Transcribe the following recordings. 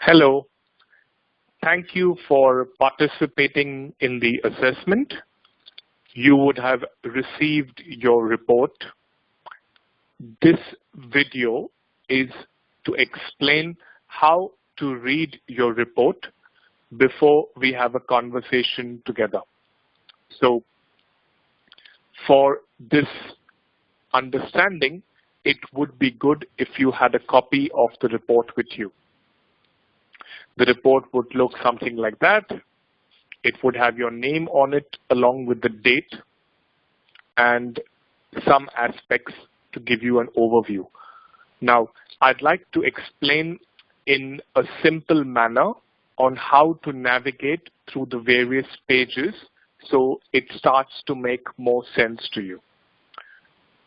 Hello. Thank you for participating in the assessment. You would have received your report. This video is to explain how to read your report before we have a conversation together. So, for this understanding, it would be good if you had a copy of the report with you. The report would look something like that. It would have your name on it along with the date and some aspects to give you an overview. Now, I'd like to explain in a simple manner on how to navigate through the various pages so it starts to make more sense to you.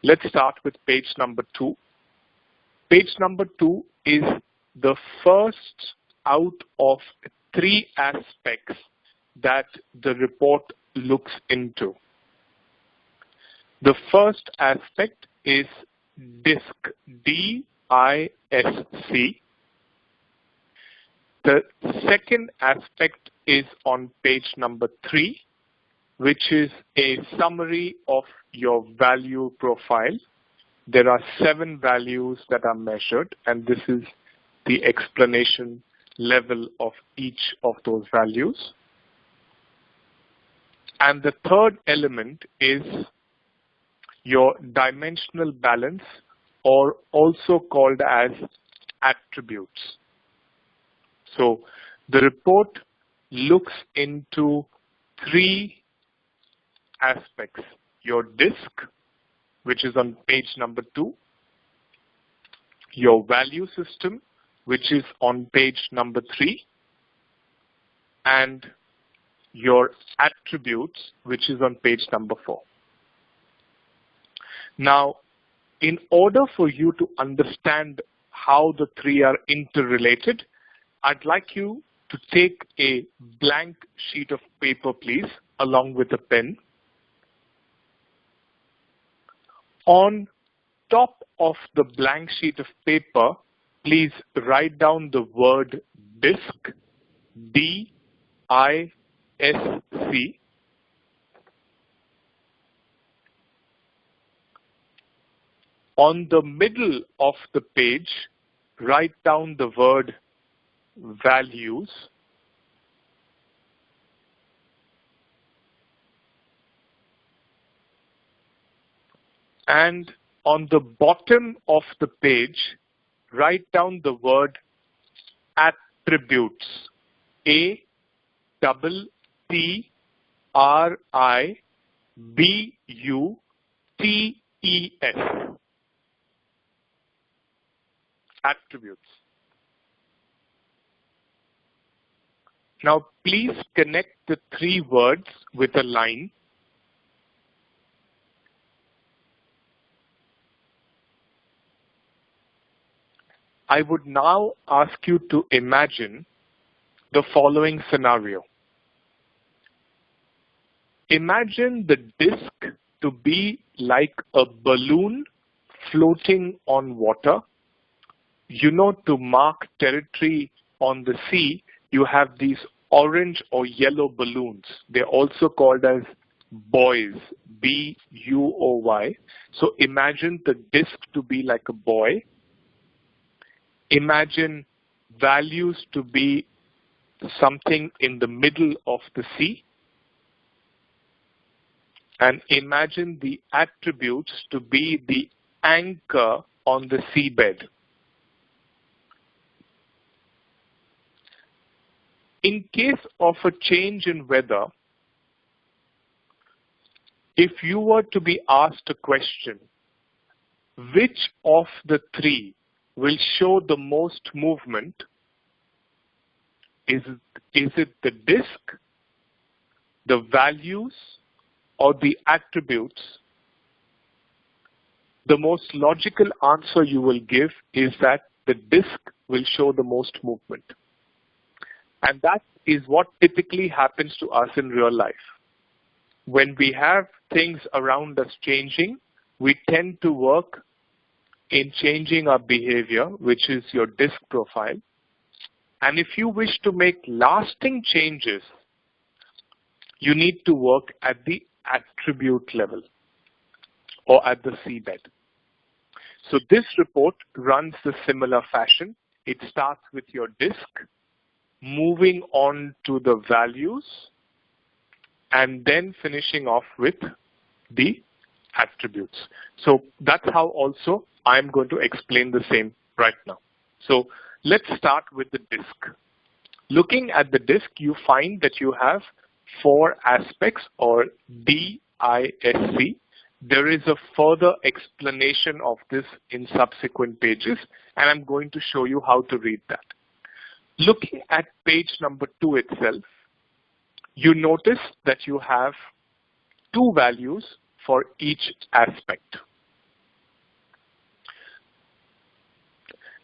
Let's start with page number 2. Page number 2 is the first out of 3 aspects that the report looks into. The first aspect is DISC, D-I-S-C. The second aspect is on page number 3, which is a summary of your value profile. There are 7 values that are measured, and this is the explanation level of each of those values. And the third element is your dimensional balance, or also called as attributes. So the report looks into 3 aspects: your DISC, which is on page number 2, your value system, which is on page number 3, and your attributes, which is on page number 4. Now, in order for you to understand how the 3 are interrelated, I'd like you to take a blank sheet of paper, please, along with a pen. On top of the blank sheet of paper, please write down the word DISC, D-I-S-C. On the middle of the page, write down the word values. And on the bottom of the page, write down the word attributes, A-T-T-R-I-B-U-T-E-S, attributes. Now, please connect the 3 words with a line. I would now ask you to imagine the following scenario. Imagine the DISC to be like a balloon floating on water. You know, to mark territory on the sea, you have these orange or yellow balloons. They're also called as buoys, B-U-O-Y. So imagine the DISC to be like a buoy. Imagine values to be something in the middle of the sea. And imagine the attributes to be the anchor on the seabed. In case of a change in weather, if you were to be asked a question, which of the 3 will show the most movement? Is it the DISC, the values, or the attributes? The most logical answer you will give is that the DISC will show the most movement. And that is what typically happens to us in real life. When we have things around us changing, we tend to work in changing our behavior, which is your DISC profile. And if you wish to make lasting changes, you need to work at the attribute level or at the seabed. So this report runs the similar fashion. It starts with your disk, moving on to the values, and then finishing off with the attributes. So that's how also I'm going to explain the same right now. So let's start with the disk. Looking at the disk, you find that you have 4 aspects or DISC. There is a further explanation of this in subsequent pages, and I'm going to show you how to read that. Looking at page number 2 itself, you notice that you have 2 values for each aspect.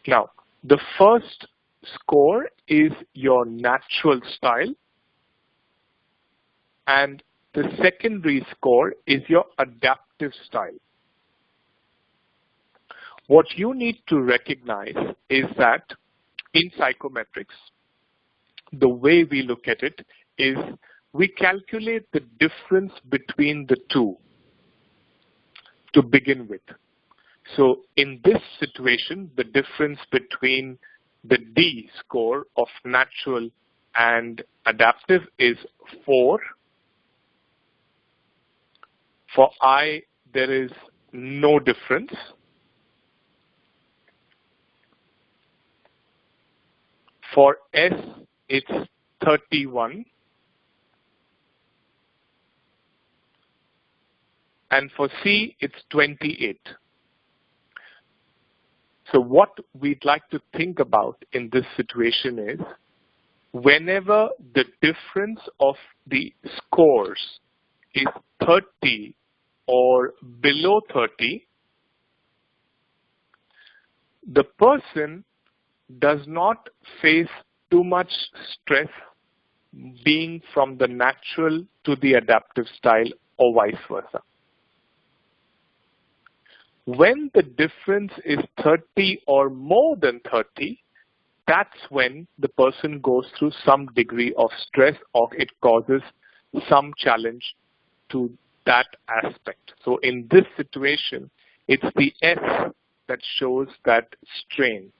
Now, the first score is your natural style, and the secondary score is your adaptive style. What you need to recognize is that in psychometrics, the way we look at it is we calculate the difference between the two to begin with. So in this situation, the difference between the D score of natural and adaptive is 4. For I, there is no difference. For S, it's 31. And for C, it's 28. So what we'd like to think about in this situation is whenever the difference of the scores is 30 or below 30, the person does not face too much stress being from the natural to the adaptive style or vice versa. When the difference is 30 or more than 30, that's when the person goes through some degree of stress or it causes some challenge to that aspect. So in this situation, it's the S that shows that strain.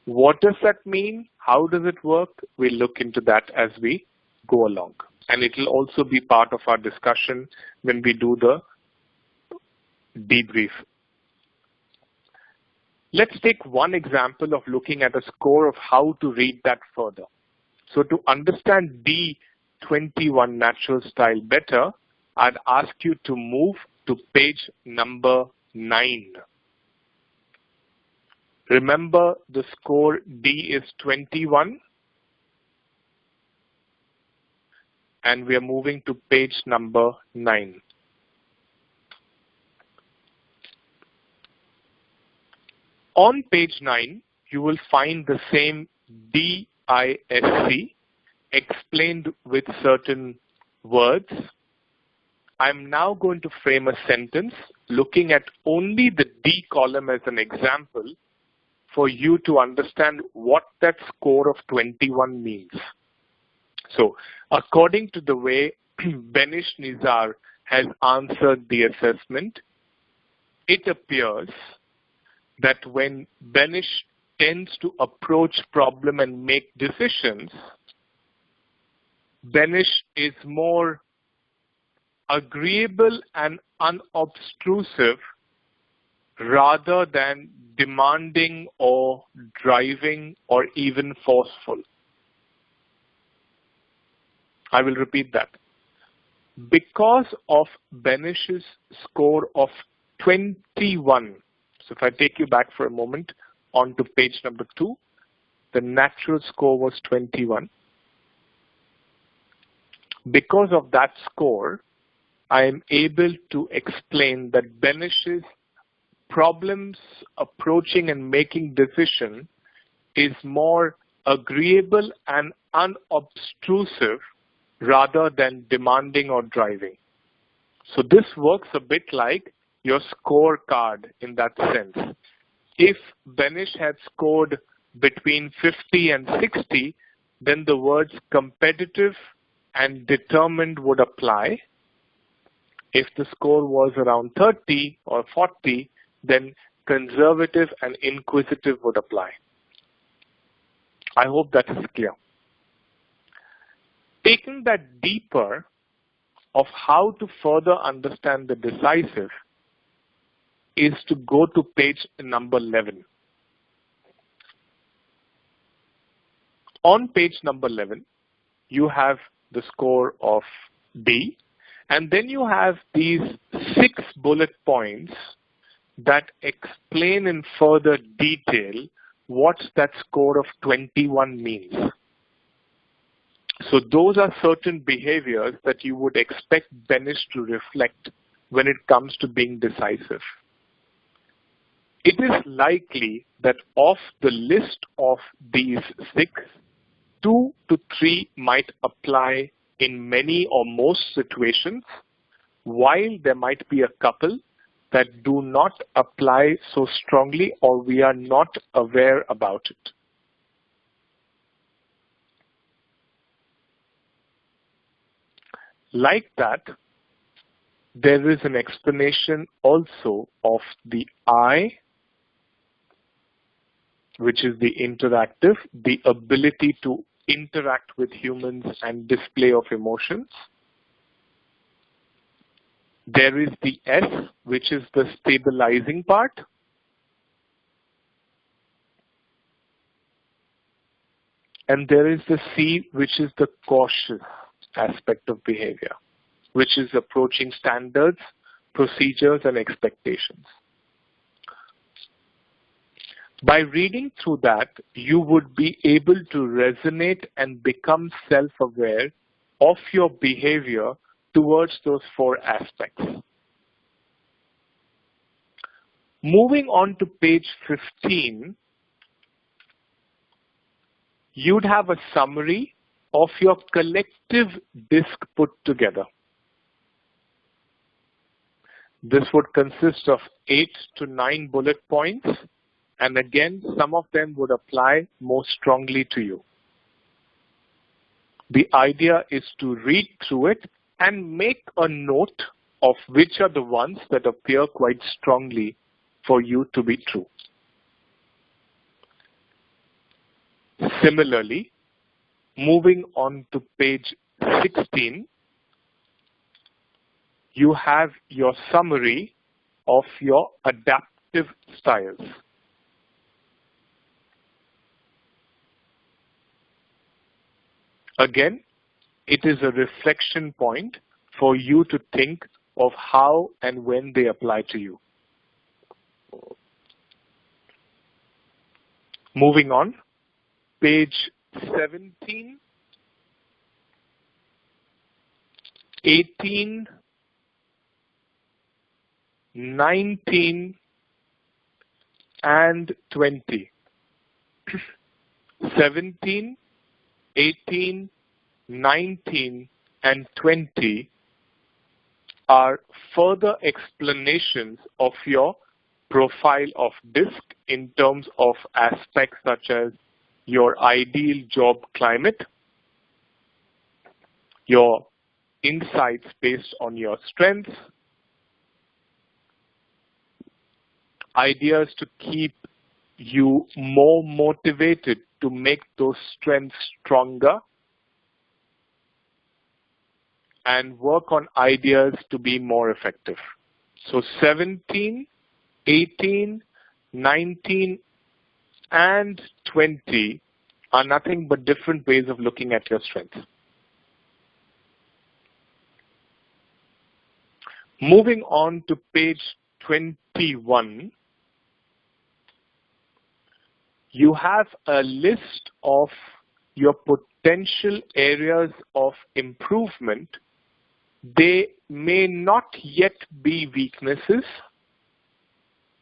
What does that mean? How does it work? We'll look into that as we go along. And it will also be part of our discussion when we do the debrief. Let's take one example of looking at a score of how to read that further. So to understand D21 natural style better, I'd ask you to move to page number 9. Remember, the score D is 21, and we are moving to page number 9. On page 9, you will find the same DISC explained with certain words. I'm now going to frame a sentence looking at only the D column as an example for you to understand what that score of 21 means. So, according to the way Benish Nizar has answered the assessment, it appears that when Benish tends to approach problem and make decisions, Benish is more agreeable and unobtrusive rather than demanding or driving or even forceful. I will repeat that. Because of Benish's score of 21, so if I take you back for a moment onto page number 2, the natural score was 21. Because of that score, I am able to explain that Benish's problems approaching and making decision is more agreeable and unobtrusive rather than demanding or driving. So this works a bit like your scorecard in that sense. If Benish had scored between 50 and 60, then the words competitive and determined would apply. If the score was around 30 or 40, then conservative and inquisitive would apply. I hope that is clear. Taking that deeper of how to further understand the decisive is to go to page number 11. On page number 11, you have the score of D, and then you have these 6 bullet points that explain in further detail what that score of 21 means. So those are certain behaviors that you would expect Benish to reflect when it comes to being decisive. It is likely that of the list of these 6, 2 to 3 might apply in many or most situations, while there might be a couple that do not apply so strongly or we are not aware about it. Like that, there is an explanation also of the I, which is the interactive, the ability to interact with humans and display of emotions. There is the S, which is the stabilizing part. And there is the C, which is the cautious aspect of behavior, which is approaching standards, procedures, and expectations. By reading through that, you would be able to resonate and become self-aware of your behavior towards those 4 aspects. Moving on to page 15, you'd have a summary of your collective disc put together. This would consist of 8 to 9 bullet points, and again, some of them would apply more strongly to you. The idea is to read through it and make a note of which are the ones that appear quite strongly for you to be true. Similarly, moving on to page 16, you have your summary of your adaptive styles. Again, it is a reflection point for you to think of how and when they apply to you. Moving on, page 17, 18, 19, and 20. 17, 18, 19, and 20 are further explanations of your profile of DISC in terms of aspects such as your ideal job climate, your insights based on your strengths, ideas to keep you more motivated to make those strengths stronger, and work on ideas to be more effective. So 17, 18, 19, and 20 are nothing but different ways of looking at your strengths. Moving on to page 21, you have a list of your potential areas of improvement. They may not yet be weaknesses.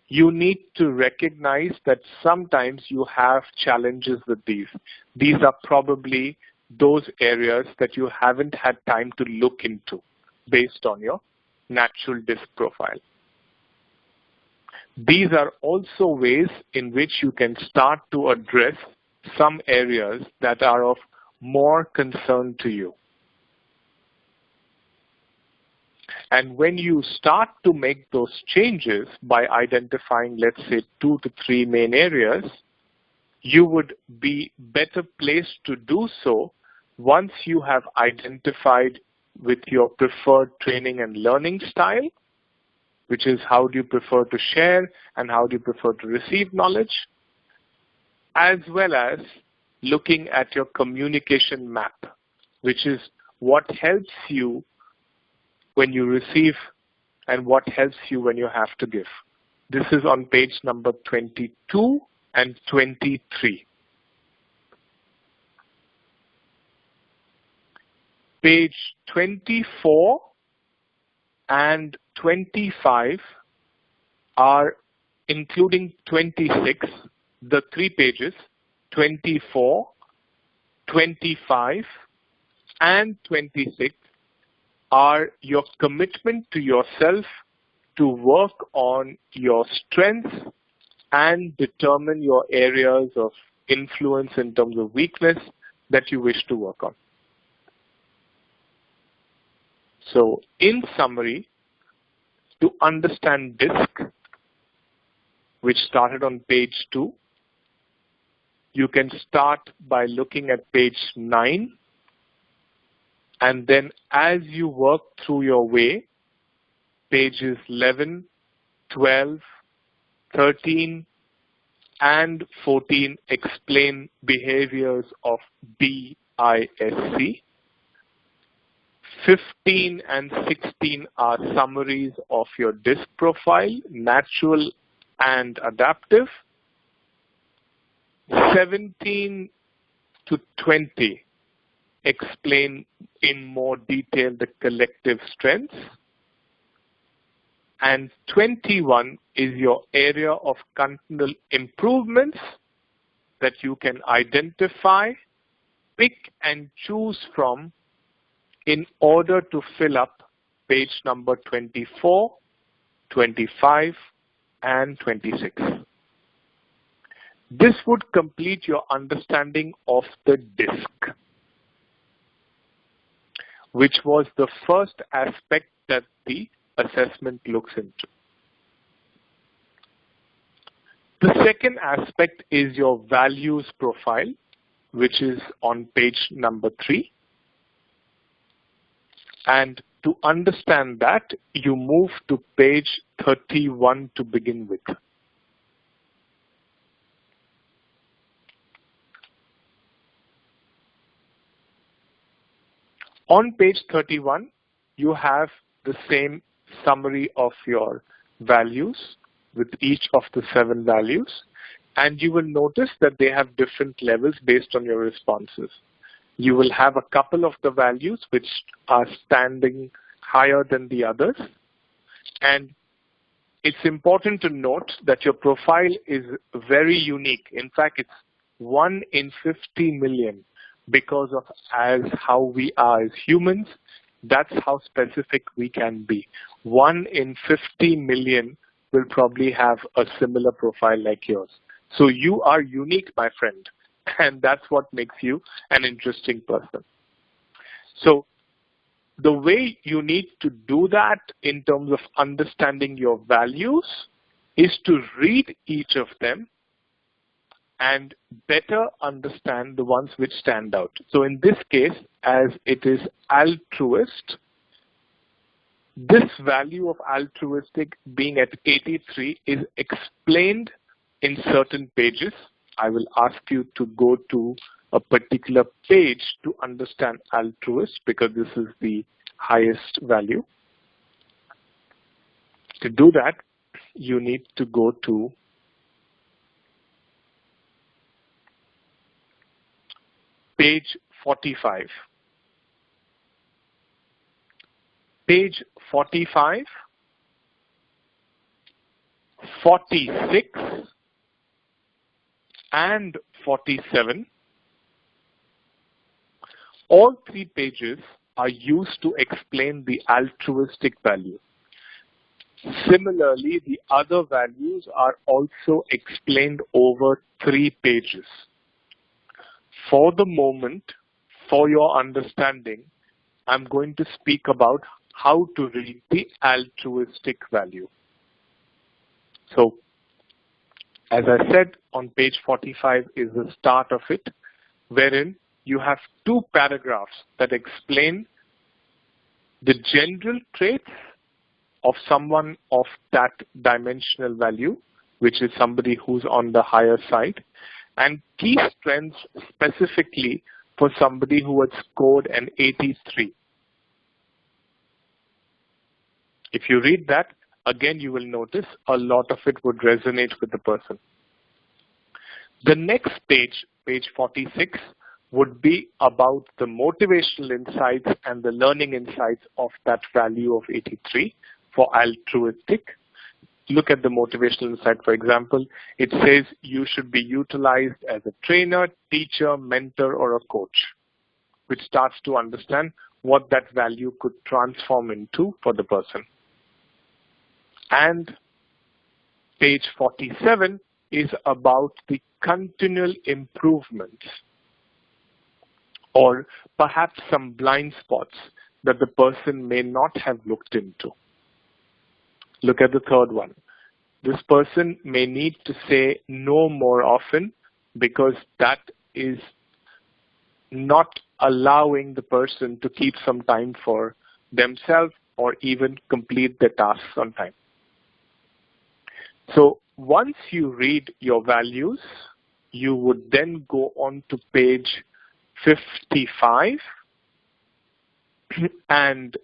You need to recognize that sometimes you have challenges with these. These are probably those areas that you haven't had time to look into based on your natural DISC profile. These are also ways in which you can start to address some areas that are of more concern to you. And when you start to make those changes by identifying, let's say, 2 to 3 main areas, you would be better placed to do so once you have identified with your preferred training and learning style, which is how do you prefer to share and how do you prefer to receive knowledge, as well as looking at your communication map, which is what helps you when you receive and what helps you when you have to give. This is on page number 22 and 23. Page 24 and 25 are, including 26, the 3 pages, 24, 25, and 26 are your commitment to yourself to work on your strengths and determine your areas of influence in terms of weakness that you wish to work on. So, in summary, to understand DISC, which started on page 2, you can start by looking at page 9, and then as you work through your way, pages 11, 12, 13, and 14 explain behaviors of BISC. 15 and 16 are summaries of your DISC profile, natural and adaptive. 17 to 20 explain in more detail the collective strengths. And 21 is your area of continual improvements that you can identify, pick and choose from in order to fill up page number 24, 25, and 26. This would complete your understanding of the DISC, which was the first aspect that the assessment looks into. The second aspect is your values profile, which is on page number 3. And to understand that, you move to page 31 to begin with. On page 31, you have the same summary of your values with each of the 7 values, and you will notice that they have different levels based on your responses. You will have a couple of the values which are standing higher than the others, and it's important to note that your profile is very unique. In fact, it's 1 in 50 million because of how we are as humans. That's how specific we can be. 1 in 50 million will probably have a similar profile like yours. So you are unique, my friend, and that's what makes you an interesting person. So the way you need to do that in terms of understanding your values is to read each of them and better understand the ones which stand out. So in this case, as it is altruist, this value of altruistic being at 83 is explained in certain pages. I will ask you to go to a particular page to understand altruist because this is the highest value. To do that, you need to go to page 45. Page 45, 46, and 47. All 3 pages are used to explain the altruistic value. Similarly, the other values are also explained over 3 pages. For the moment, for your understanding, I'm going to speak about how to read the altruistic value. So, as I said, on page 45 is the start of it, wherein you have 2 paragraphs that explain the general traits of someone of that dimensional value, which is somebody who's on the higher side, and key strengths specifically for somebody who had scored an 83. If you read that, again, you will notice a lot of it would resonate with the person. The next page, page 46, would be about the motivational insights and the learning insights of that value of 83 for altruistic. Look at the motivational insight, for example. It says you should be utilized as a trainer, teacher, mentor, or a coach, which starts to understand what that value could transform into for the person. And page 47 is about the continual improvements or perhaps some blind spots that the person may not have looked into. Look at the third one. This person may need to say no more often because that is not allowing the person to keep some time for themselves or even complete their tasks on time. So once you read your values, you would then go on to page 55 and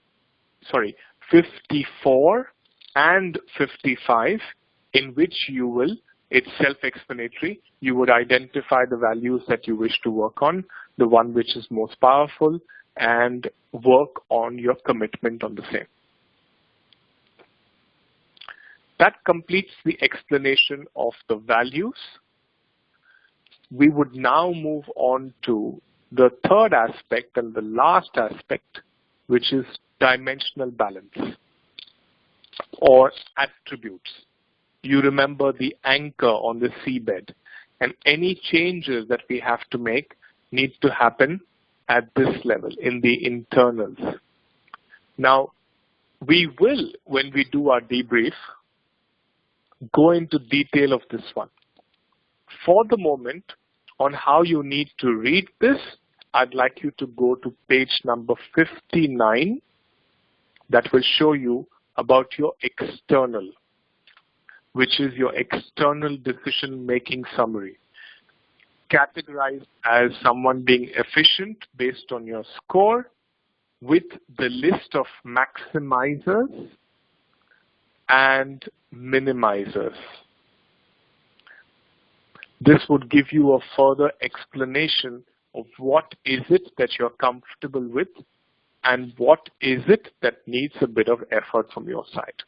54 and 55, in which you will, it's self-explanatory, you would identify the values that you wish to work on, the one which is most powerful, and work on your commitment on the same. That completes the explanation of the values. We would now move on to the third aspect and the last aspect, which is dimensional balance or attributes. You remember the anchor on the seabed, and any changes that we have to make need to happen at this level in the internals. Now, we will, when we do our debrief, go into detail of this one. For the moment, on how you need to read this, I'd like you to go to page number 59. That will show you about your external, which is your external decision-making summary. Categorized as someone being efficient based on your score with the list of maximizers and minimizers. This would give you a further explanation of what is it that you're comfortable with and what is it that needs a bit of effort from your side.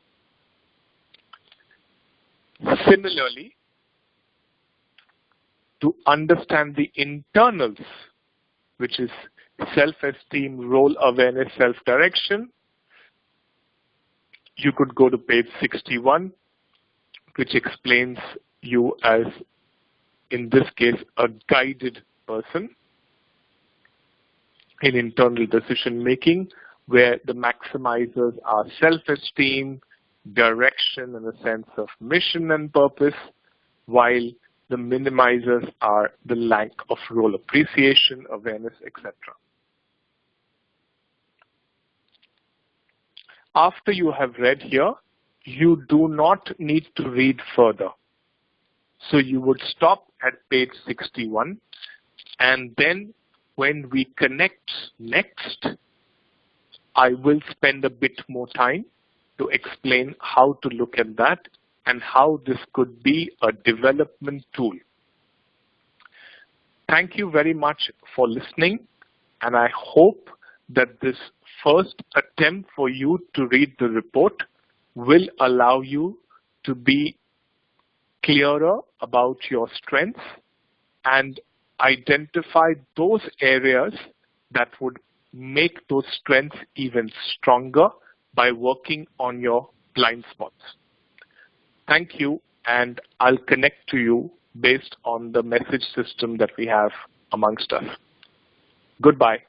Similarly, to understand the internals, which is self-esteem, role awareness, self-direction, you could go to page 61, which explains you as, in this case, a guided person in internal decision making, where the maximizers are self-esteem, direction, and a sense of mission and purpose, while the minimizers are the lack of role appreciation, awareness, etc. After you have read here, you do not need to read further. So you would stop at page 61, and then when we connect next, I will spend a bit more time to explain how to look at that and how this could be a development tool. Thank you very much for listening, and I hope that this first attempt for you to read the report will allow you to be clearer about your strengths and identify those areas that would make those strengths even stronger by working on your blind spots. Thank you, and I'll connect to you based on the message system that we have amongst us. Goodbye.